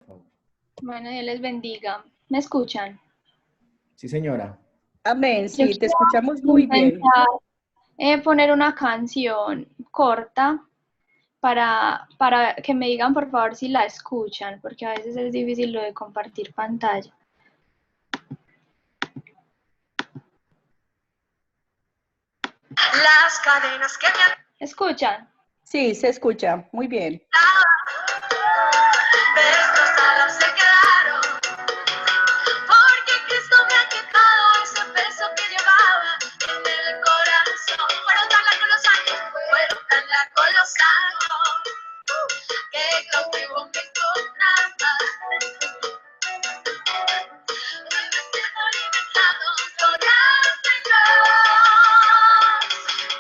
favor. Bueno, Dios les bendiga. ¿Me escuchan? Sí, señora. Amén, Yo sí, te quiero escuchamos muy bien. intentar poner una canción corta para que me digan por favor si la escuchan, porque a veces es difícil lo de compartir pantalla. Las cadenas que me ¿Escuchan? Sí, se escucha muy bien. destrozadas se quedaron, porque Cristo me ha quitado ese peso que llevaba en el corazón. Fueron tan largos los años, fueron tan largos los años, que cautivo me encontraba. Hoy me siento alimentado, gloria al Señor,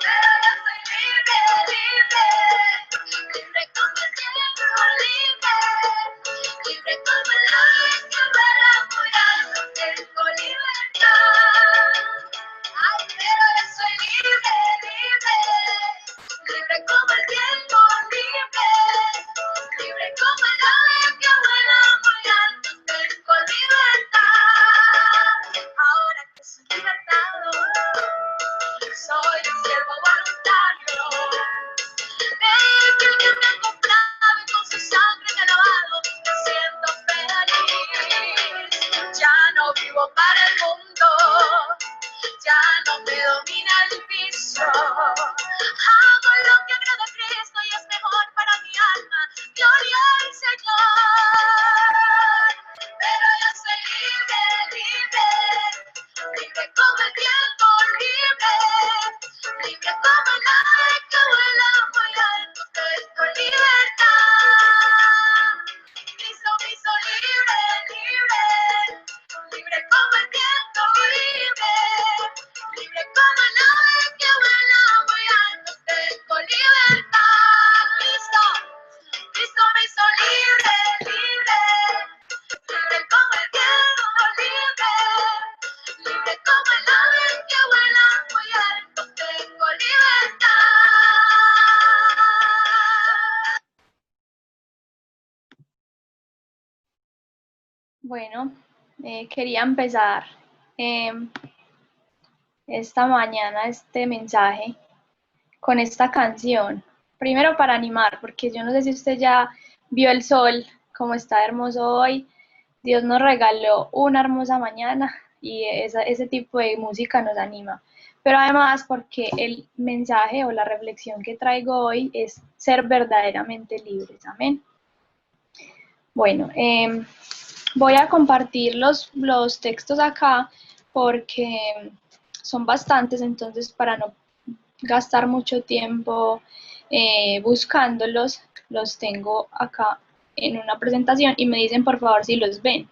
pero yo soy libre, libre, libre como el viento, libre, libre como el ave que vuela muy alto, tengo libertad. Ay, pero yo soy libre, libre, libre como el viento, libre, libre como el ave que vuela muy alto, tengo libertad. Ahora que soy libertado, soy un siervo voluntario. Que me ha comprado y con su sangre me ha lavado, me siento feliz. Ya no vivo para el mundo, ya no me domina el vicio. Hago lo que agrada a Cristo y es mejor para mi alma. Gloria al Señor. Pero yo soy libre, libre, libre como el viento, libre, libre como el ave que vuela muy alto, tengo libertad. Cristo me hizo libre, libre, libre como el viento, libre, libre como el ave que vuela muy alto, tengo libertad. Cristo me hizo libre, libre, libre como el viento, libre, libre como el ave que vuela muy alto, tengo libertad. Bueno, quería empezar esta mañana este mensaje con esta canción. Primero para animar, porque yo no sé si usted ya vio el sol, como está hermoso hoy. Dios nos regaló una hermosa mañana y ese tipo de música nos anima. Pero además porque el mensaje o la reflexión que traigo hoy es ser verdaderamente libres. Amén. Bueno, voy a compartir los textos acá porque son bastantes, entonces para no gastar mucho tiempo buscándolos, los tengo acá en una presentación y me dicen por favor si los ven.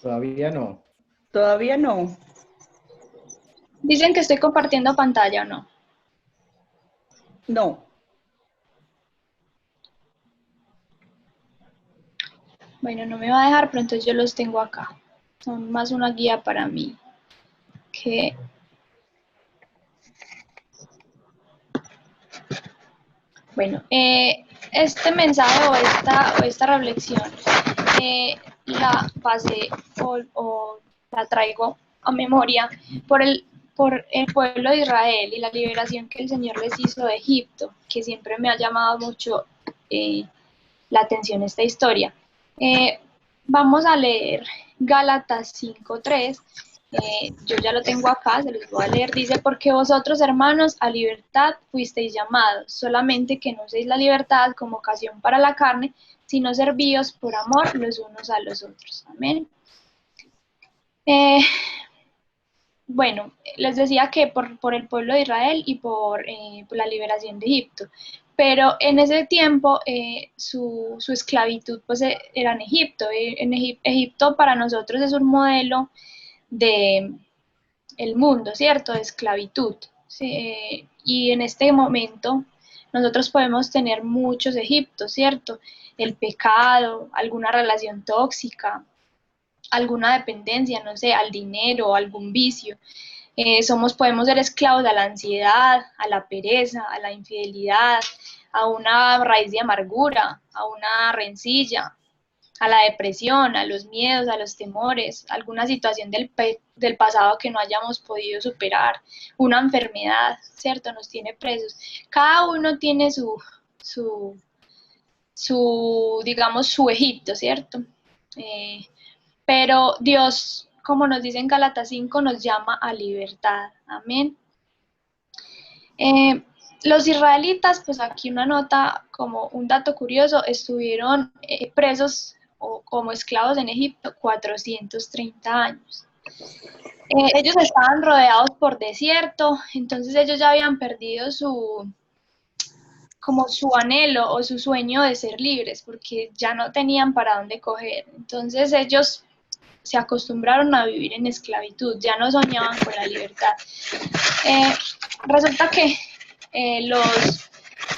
Todavía no. Todavía no. Dicen que estoy compartiendo pantalla o no. No. Bueno, no me va a dejar, pero entonces yo los tengo acá. Son más una guía para mí que... Bueno, este mensaje o esta reflexión la pasé o la traigo a memoria por el pueblo de Israel y la liberación que el Señor les hizo de Egipto, que siempre me ha llamado mucho la atención esta historia. Vamos a leer Gálatas 5:3. Yo ya lo tengo acá, se los voy a leer. Dice, porque vosotros, hermanos, a libertad fuisteis llamados, solamente que no uséis la libertad como ocasión para la carne, sino servíos por amor los unos a los otros. Amén. Bueno, les decía que por el pueblo de Israel y por la liberación de Egipto, pero en ese tiempo su esclavitud pues era en Egipto. Egipto para nosotros es un modelo de el mundo, ¿cierto? De esclavitud. ¿Sí? Y en este momento nosotros podemos tener muchos Egiptos, ¿cierto? El pecado, alguna relación tóxica, alguna dependencia, no sé, al dinero, algún vicio. Podemos ser esclavos a la ansiedad, a la pereza, a la infidelidad, a una raíz de amargura, a una rencilla, a la depresión, a los miedos, a los temores, alguna situación del pasado que no hayamos podido superar, una enfermedad, ¿cierto? Nos tiene presos. Cada uno tiene digamos, su Egipto, ¿cierto? Pero Dios, como nos dice en Gálatas 5, nos llama a libertad. Amén. Los israelitas, pues aquí una nota, como un dato curioso, estuvieron presos o como esclavos en Egipto 430 años. Ellos estaban rodeados por desierto, entonces ellos ya habían perdido como su anhelo o su sueño de ser libres, porque ya no tenían para dónde coger. Entonces ellos se acostumbraron a vivir en esclavitud, ya no soñaban con la libertad. Resulta que los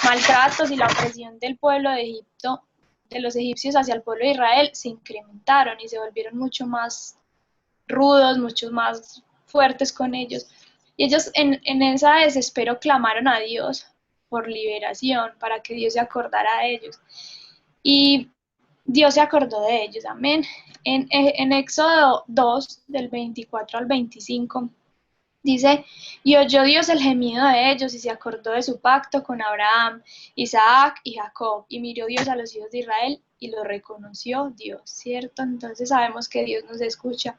maltratos y la opresión del pueblo de Egipto, de los egipcios hacia el pueblo de Israel, se incrementaron y se volvieron mucho más rudos, mucho más fuertes con ellos. Y ellos en esa desespero clamaron a Dios por liberación, para que Dios se acordara de ellos. Y Dios se acordó de ellos, amén. En Éxodo 2, del 24 al 25, dice, y oyó Dios el gemido de ellos y se acordó de su pacto con Abraham, Isaac y Jacob, y miró Dios a los hijos de Israel y lo reconoció Dios, ¿cierto? Entonces sabemos que Dios nos escucha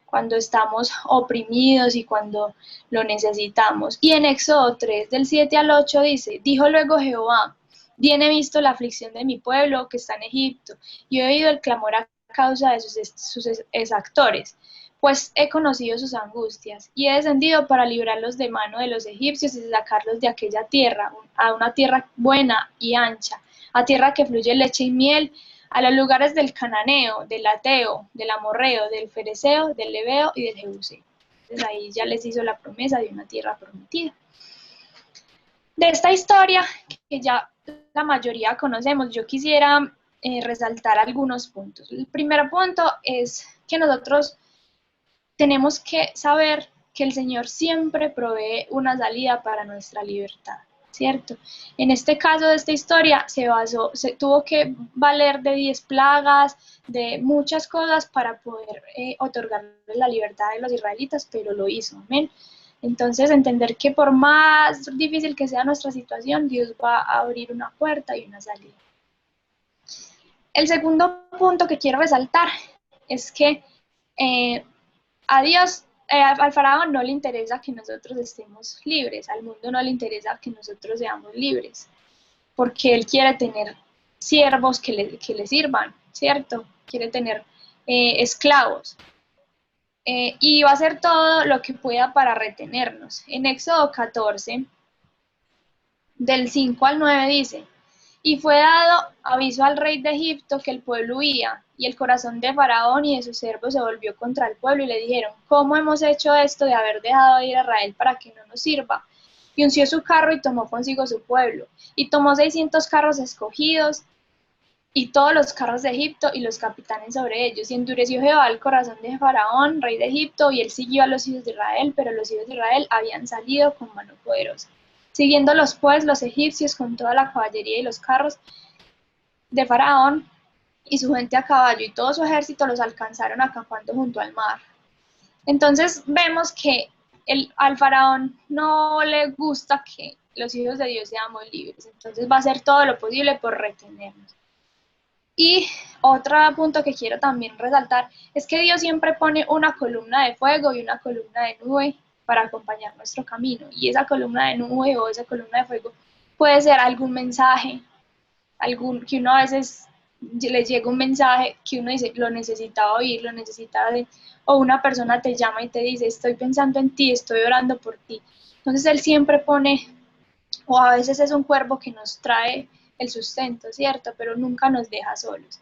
cuando estamos oprimidos y cuando lo necesitamos. Y en Éxodo 3, del 7 al 8 dice, dijo luego Jehová, bien he visto la aflicción de mi pueblo que está en Egipto, y he oído el clamor a causa de sus exactores, pues he conocido sus angustias, y he descendido para librarlos de mano de los egipcios y sacarlos de aquella tierra, a una tierra buena y ancha, a tierra que fluye leche y miel, a los lugares del cananeo, del ateo, del amorreo, del fereceo, del leveo y del jebuseo. Entonces ahí ya les hizo la promesa de una tierra prometida. De esta historia, que ya la mayoría conocemos, yo quisiera resaltar algunos puntos. El primer punto es que nosotros tenemos que saber que el Señor siempre provee una salida para nuestra libertad, ¿cierto? En este caso de esta historia se tuvo que valer de 10 plagas, de muchas cosas para poder otorgarle la libertad a los israelitas, pero lo hizo, amén. Entonces, entender que por más difícil que sea nuestra situación, Dios va a abrir una puerta y una salida. El segundo punto que quiero resaltar es que a Dios, al faraón no le interesa que nosotros estemos libres, al mundo no le interesa que nosotros seamos libres, porque él quiere tener siervos que le sirvan, ¿cierto? Quiere tener esclavos. Y va a hacer todo lo que pueda para retenernos. En Éxodo 14, del 5 al 9 dice, y fue dado aviso al rey de Egipto que el pueblo huía, y el corazón de Faraón y de sus siervos se volvió contra el pueblo, y le dijeron, ¿cómo hemos hecho esto de haber dejado de ir a Israel para que no nos sirva? Y unció su carro y tomó consigo su pueblo, y tomó 600 carros escogidos, y todos los carros de Egipto y los capitanes sobre ellos. Y endureció Jehová el corazón de Faraón, rey de Egipto, y él siguió a los hijos de Israel, pero los hijos de Israel habían salido con mano poderosa. Siguiéndolos pues los egipcios con toda la caballería y los carros de Faraón y su gente a caballo y todo su ejército los alcanzaron acampando junto al mar. Entonces vemos que al Faraón no le gusta que los hijos de Dios seamos libres, entonces va a hacer todo lo posible por retenernos. Y otro punto que quiero también resaltar es que Dios siempre pone una columna de fuego y una columna de nube para acompañar nuestro camino. Y esa columna de nube o esa columna de fuego puede ser algún mensaje, que uno a veces les llega un mensaje que uno dice, lo necesitaba oír, lo necesitaba de, o una persona te llama y te dice, estoy pensando en ti, estoy orando por ti. Entonces Él siempre pone, o a veces es un cuervo que nos trae el sustento, ¿cierto? Pero nunca nos deja solos.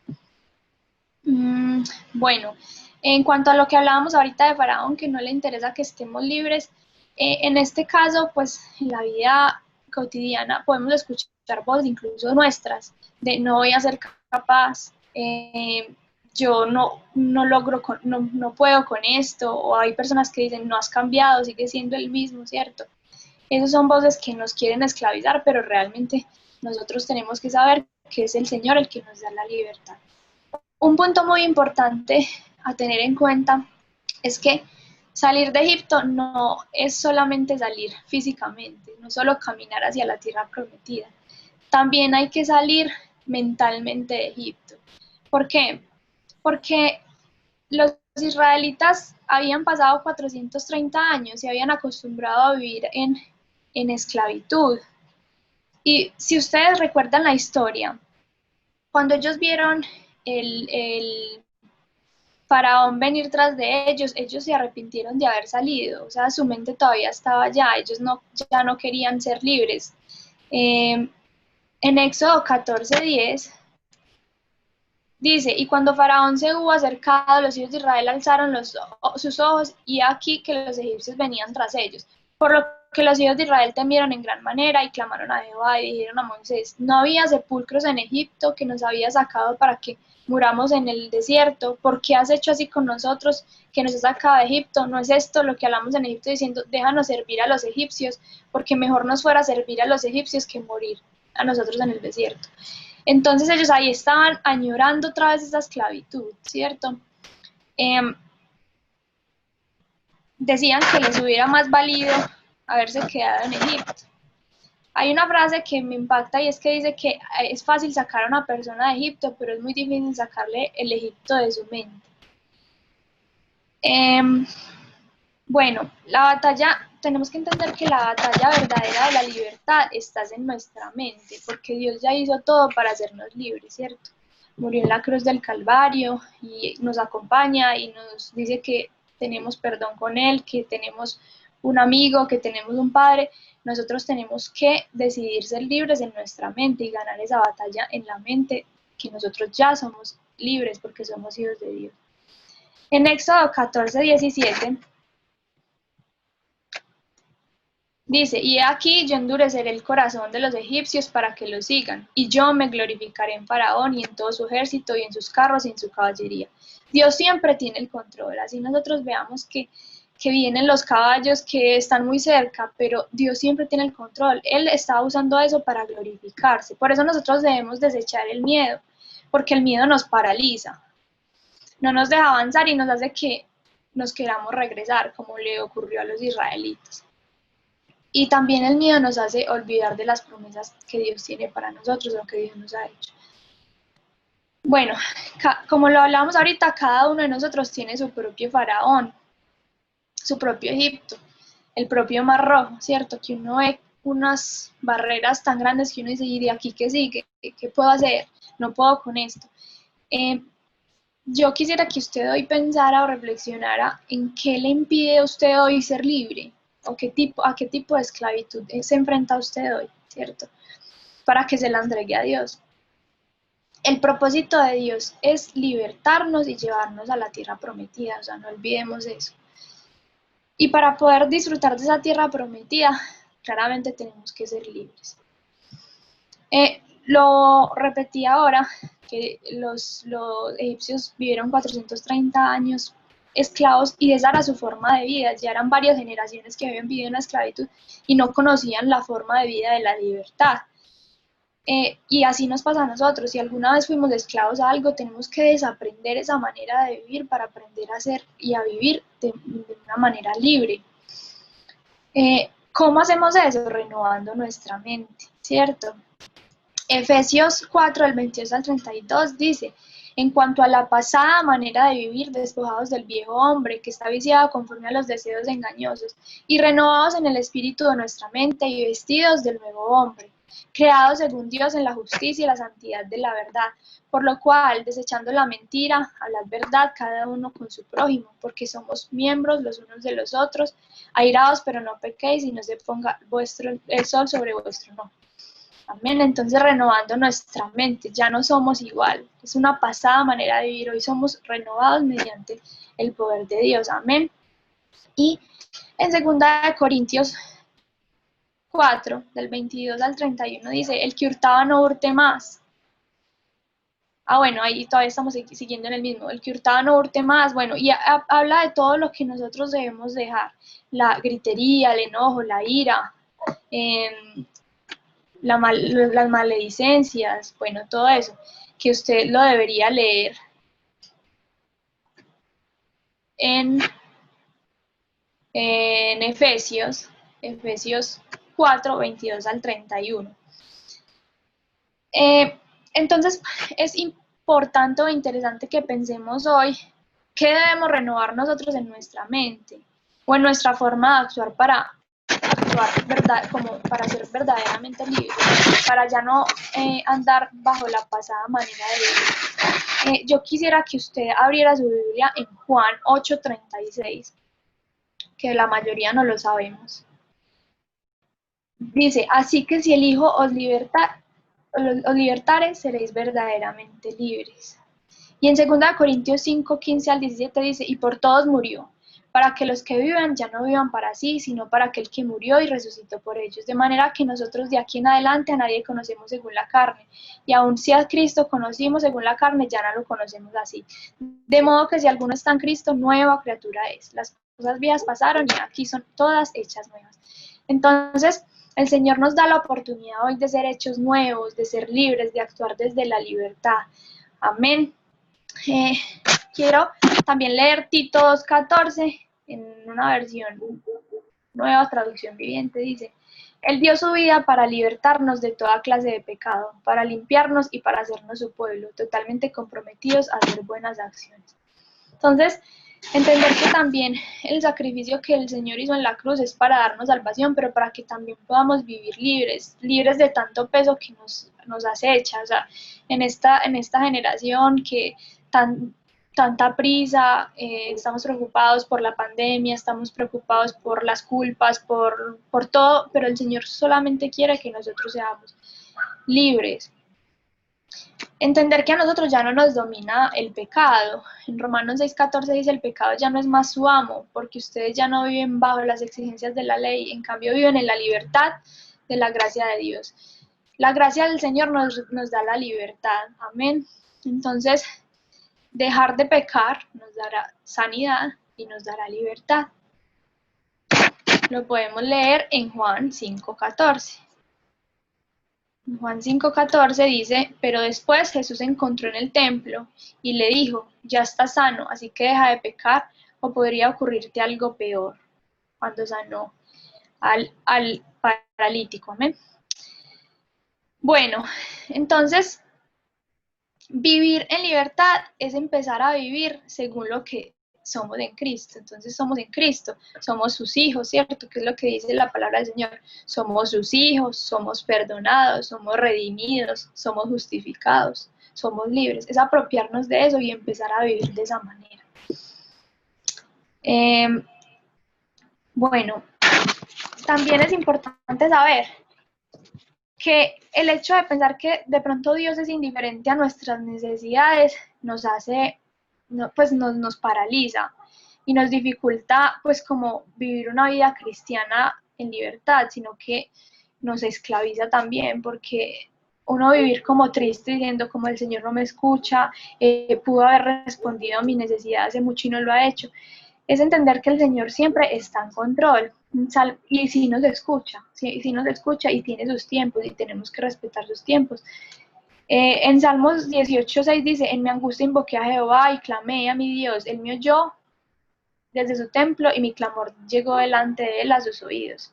Bueno, en cuanto a lo que hablábamos ahorita de Faraón, que no le interesa que estemos libres, en este caso, pues en la vida cotidiana podemos escuchar voces incluso nuestras, de no voy a ser capaz, yo no logro, no puedo con esto, o hay personas que dicen, no has cambiado, sigue siendo el mismo, ¿cierto? Esas son voces que nos quieren esclavizar, pero realmente nosotros tenemos que saber que es el Señor el que nos da la libertad. Un punto muy importante a tener en cuenta es que salir de Egipto no es solamente salir físicamente, no solo caminar hacia la tierra prometida. También hay que salir mentalmente de Egipto. ¿Por qué? Porque los israelitas habían pasado 430 años y habían acostumbrado a vivir en esclavitud. Y si ustedes recuerdan la historia, cuando ellos vieron el faraón venir tras de ellos, ellos se arrepintieron de haber salido, o sea, su mente todavía estaba allá, ellos ya no querían ser libres. En Éxodo 14:10 dice, y cuando Faraón se hubo acercado, los hijos de Israel alzaron sus ojos, y aquí que los egipcios venían tras ellos. Por lo que los hijos de Israel temieron en gran manera y clamaron a Jehová y dijeron a Moisés, no había sepulcros en Egipto que nos había sacado para que muramos en el desierto. ¿Por qué has hecho así con nosotros que nos has sacado de Egipto? ¿No es esto lo que hablamos en Egipto diciendo, déjanos servir a los egipcios, porque mejor nos fuera servir a los egipcios que morir a nosotros en el desierto? Entonces ellos ahí estaban añorando otra vez esa esclavitud, ¿cierto? Decían que les hubiera más valido haberse quedado en Egipto. Hay una frase que me impacta y es que dice que es fácil sacar a una persona de Egipto, pero es muy difícil sacarle el Egipto de su mente. Bueno, tenemos que entender que la batalla verdadera de la libertad está en nuestra mente, porque Dios ya hizo todo para hacernos libres, ¿cierto? Murió en la cruz del Calvario y nos acompaña y nos dice que tenemos perdón con Él, que tenemos un amigo, que tenemos un Padre. Nosotros tenemos que decidir ser libres en nuestra mente y ganar esa batalla en la mente, que nosotros ya somos libres porque somos hijos de Dios. En Éxodo 14:17 dice, y aquí yo endureceré el corazón de los egipcios para que los sigan, y yo me glorificaré en Faraón y en todo su ejército y en sus carros y en su caballería. Dios siempre tiene el control, así nosotros veamos que vienen los caballos que están muy cerca, pero Dios siempre tiene el control. Él está usando eso para glorificarse. Por eso nosotros debemos desechar el miedo, porque el miedo nos paraliza, no nos deja avanzar y nos hace que nos queramos regresar, como le ocurrió a los israelitas. Y también el miedo nos hace olvidar de las promesas que Dios tiene para nosotros, lo que Dios nos ha hecho. Bueno, como lo hablamos ahorita, cada uno de nosotros tiene su propio faraón, su propio Egipto, el propio Mar Rojo, ¿cierto? Que uno ve unas barreras tan grandes que uno dice, ¿y de aquí qué sigue? ¿Qué puedo hacer? No puedo con esto. Yo quisiera que usted hoy pensara o reflexionara en qué le impide a usted hoy ser libre, o a qué tipo de esclavitud se enfrenta usted hoy, ¿cierto? Para que se la entregue a Dios. El propósito de Dios es libertarnos y llevarnos a la tierra prometida, o sea, no olvidemos eso. Y para poder disfrutar de esa tierra prometida, claramente tenemos que ser libres. Lo repetí ahora, que los egipcios vivieron 430 años esclavos y esa era su forma de vida. Ya eran varias generaciones que habían vivido en la esclavitud y no conocían la forma de vida de la libertad. Y así nos pasa a nosotros. Si alguna vez fuimos esclavos a algo, tenemos que desaprender esa manera de vivir para aprender a ser y a vivir de una manera libre. ¿Cómo hacemos eso? Renovando nuestra mente, ¿cierto? Efesios 4, del 22 al 32 dice, en cuanto a la pasada manera de vivir, despojados del viejo hombre que está viciado conforme a los deseos engañosos, y renovados en el espíritu de nuestra mente y vestidos del nuevo hombre, creados según Dios en la justicia y la santidad de la verdad, por lo cual, desechando la mentira, hablad verdad cada uno con su prójimo, porque somos miembros los unos de los otros, airaos pero no pequéis y no se ponga el sol sobre vuestro no. Amén. Entonces renovando nuestra mente, ya no somos igual, es una pasada manera de vivir, hoy somos renovados mediante el poder de Dios, amén. Y en 2 Corintios 4, del 22 al 31 dice, el que hurtaba no hurte más. Bueno, ahí todavía estamos siguiendo en el mismo, el que hurtaba no hurte más, bueno, y habla de todo lo que nosotros debemos dejar, la gritería, el enojo, la ira, las maledicencias, bueno, todo eso, que usted lo debería leer en Efesios 4, 22 al 31. Entonces, es importante o interesante que pensemos hoy qué debemos renovar nosotros en nuestra mente o en nuestra forma de actuar para actuar para ser verdaderamente libres, para ya no andar bajo la pasada manera de vivir. Yo quisiera que usted abriera su Biblia en Juan 8:36, que la mayoría no lo sabemos. Dice, así que si el Hijo os libertare, seréis verdaderamente libres. Y en 2 Corintios 5, 15 al 17 dice, y por todos murió, para que los que vivan ya no vivan para sí, sino para aquel que murió y resucitó por ellos. De manera que nosotros de aquí en adelante a nadie conocemos según la carne, y aun si a Cristo conocimos según la carne, ya no lo conocemos así. De modo que si alguno está en Cristo, nueva criatura es. Las cosas viejas pasaron y aquí son todas hechas nuevas. Entonces, el Señor nos da la oportunidad hoy de ser hechos nuevos, de ser libres, de actuar desde la libertad. Amén. Quiero también leer Tito 2:14 en una versión nueva, traducción viviente. Dice, Él dio su vida para libertarnos de toda clase de pecado, para limpiarnos y para hacernos su pueblo, totalmente comprometidos a hacer buenas acciones. Entonces, entender que también el sacrificio que el Señor hizo en la cruz es para darnos salvación, pero para que también podamos vivir libres de tanto peso que nos acecha. O sea, en esta generación que tanta prisa, estamos preocupados por la pandemia, estamos preocupados por las culpas, por todo, pero el Señor solamente quiere que nosotros seamos libres. Entender que a nosotros ya no nos domina el pecado. En Romanos 6:14 dice, el pecado ya no es más su amo, porque ustedes ya no viven bajo las exigencias de la ley, en cambio viven en la libertad de la gracia de Dios. La gracia del Señor nos da la libertad. Amén. Entonces, dejar de pecar nos dará sanidad y nos dará libertad. Lo podemos leer en Juan 5:14. Juan 5:14 dice, pero después Jesús se encontró en el templo y le dijo, ya estás sano, así que deja de pecar o podría ocurrirte algo peor. Cuando sanó al paralítico. ¿Amén? Bueno, entonces, vivir en libertad es empezar a vivir según lo que somos en Cristo. Entonces somos en Cristo, somos sus hijos, ¿cierto? Que es lo que dice la palabra del Señor. Somos sus hijos, somos perdonados, somos redimidos, somos justificados, somos libres. Es apropiarnos de eso y empezar a vivir de esa manera. Bueno, también es importante saber que el hecho de pensar que de pronto Dios es indiferente a nuestras necesidades nos hace, nos paraliza y nos dificulta pues como vivir una vida cristiana en libertad, sino que nos esclaviza también, porque uno vivir como triste diciendo como el Señor no me escucha, pudo haber respondido a mi necesidad hace mucho y no lo ha hecho, es entender que el Señor siempre está en control y sí nos escucha y tiene sus tiempos y tenemos que respetar sus tiempos. En Salmos 18:6 dice, en mi angustia invoqué a Jehová y clamé a mi Dios, él me oyó desde su templo y mi clamor llegó delante de él a sus oídos.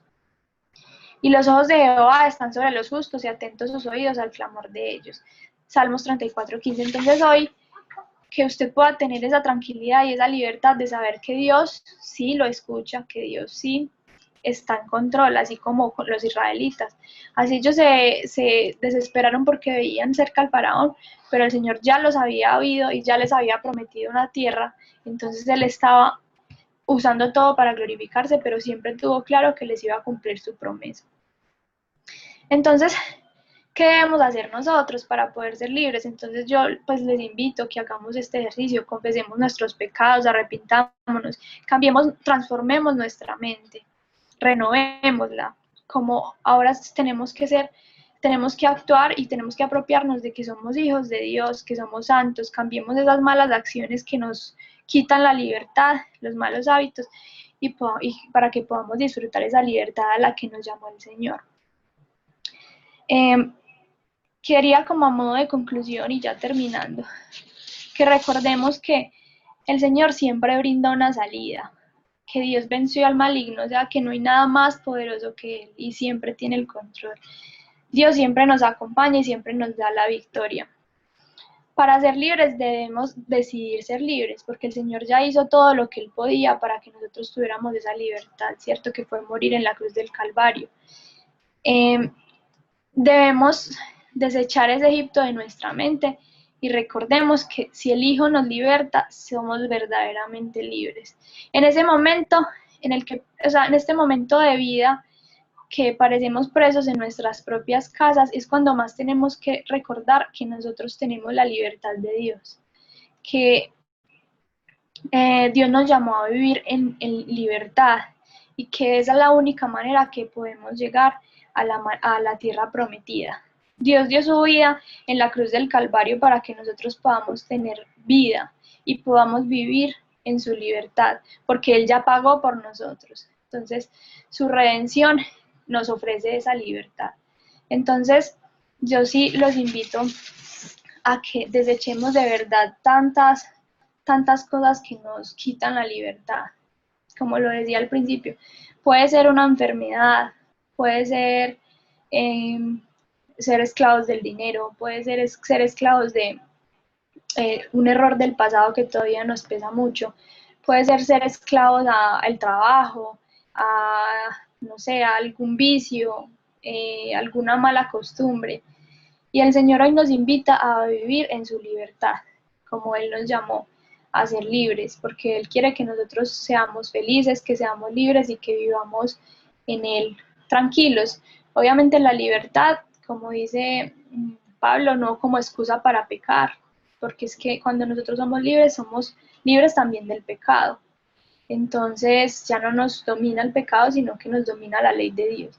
Y los ojos de Jehová están sobre los justos y atentos sus oídos al clamor de ellos. Salmos 34:15. Entonces hoy, que usted pueda tener esa tranquilidad y esa libertad de saber que Dios sí lo escucha, que Dios sí está en control, así como con los israelitas. Así ellos se desesperaron porque veían cerca al faraón, pero el Señor ya los había oído y ya les había prometido una tierra, entonces Él estaba usando todo para glorificarse, pero siempre tuvo claro que les iba a cumplir su promesa. Entonces, ¿qué debemos hacer nosotros para poder ser libres? Entonces yo pues les invito a que hagamos este ejercicio, confesemos nuestros pecados, arrepintámonos, cambiemos, transformemos nuestra mente, renovémosla, como ahora tenemos que actuar y tenemos que apropiarnos de que somos hijos de Dios, que somos santos, cambiemos esas malas acciones que nos quitan la libertad, los malos hábitos, y para que podamos disfrutar esa libertad a la que nos llamó el Señor. Quería como a modo de conclusión y ya terminando, que recordemos que el Señor siempre brinda una salida, que Dios venció al maligno, o sea que no hay nada más poderoso que Él y siempre tiene el control. Dios siempre nos acompaña y siempre nos da la victoria. Para ser libres debemos decidir ser libres, porque el Señor ya hizo todo lo que Él podía para que nosotros tuviéramos esa libertad, ¿cierto? Que fue morir en la cruz del Calvario. Debemos desechar ese Egipto de nuestra mente y recordemos que si el Hijo nos liberta, somos verdaderamente libres. En ese momento, en este momento de vida que parecemos presos en nuestras propias casas, es cuando más tenemos que recordar que nosotros tenemos la libertad de Dios, que Dios nos llamó a vivir en libertad y que esa es la única manera que podemos llegar a la tierra prometida. Dios dio su vida en la cruz del Calvario para que nosotros podamos tener vida y podamos vivir en su libertad, porque Él ya pagó por nosotros. Entonces, su redención nos ofrece esa libertad. Entonces, yo sí los invito a que desechemos de verdad tantas cosas que nos quitan la libertad. Como lo decía al principio, puede ser una enfermedad, puede ser ser esclavos del dinero, puede ser esclavos de un error del pasado que todavía nos pesa mucho, puede ser esclavos al trabajo, no sé, a algún vicio, alguna mala costumbre. Y el Señor hoy nos invita a vivir en su libertad, como Él nos llamó a ser libres, porque Él quiere que nosotros seamos felices, que seamos libres y que vivamos en Él tranquilos. Obviamente la libertad, como dice Pablo, no como excusa para pecar, porque es que cuando nosotros somos libres también del pecado. Entonces ya no nos domina el pecado, sino que nos domina la ley de Dios,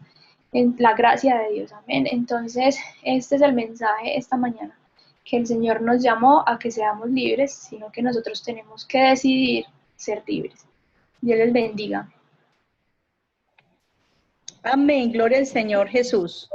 en la gracia de Dios, amén. Entonces este es el mensaje esta mañana, que el Señor nos llamó a que seamos libres, sino que nosotros tenemos que decidir ser libres. Dios les bendiga. Amén. Gloria al Señor Jesús.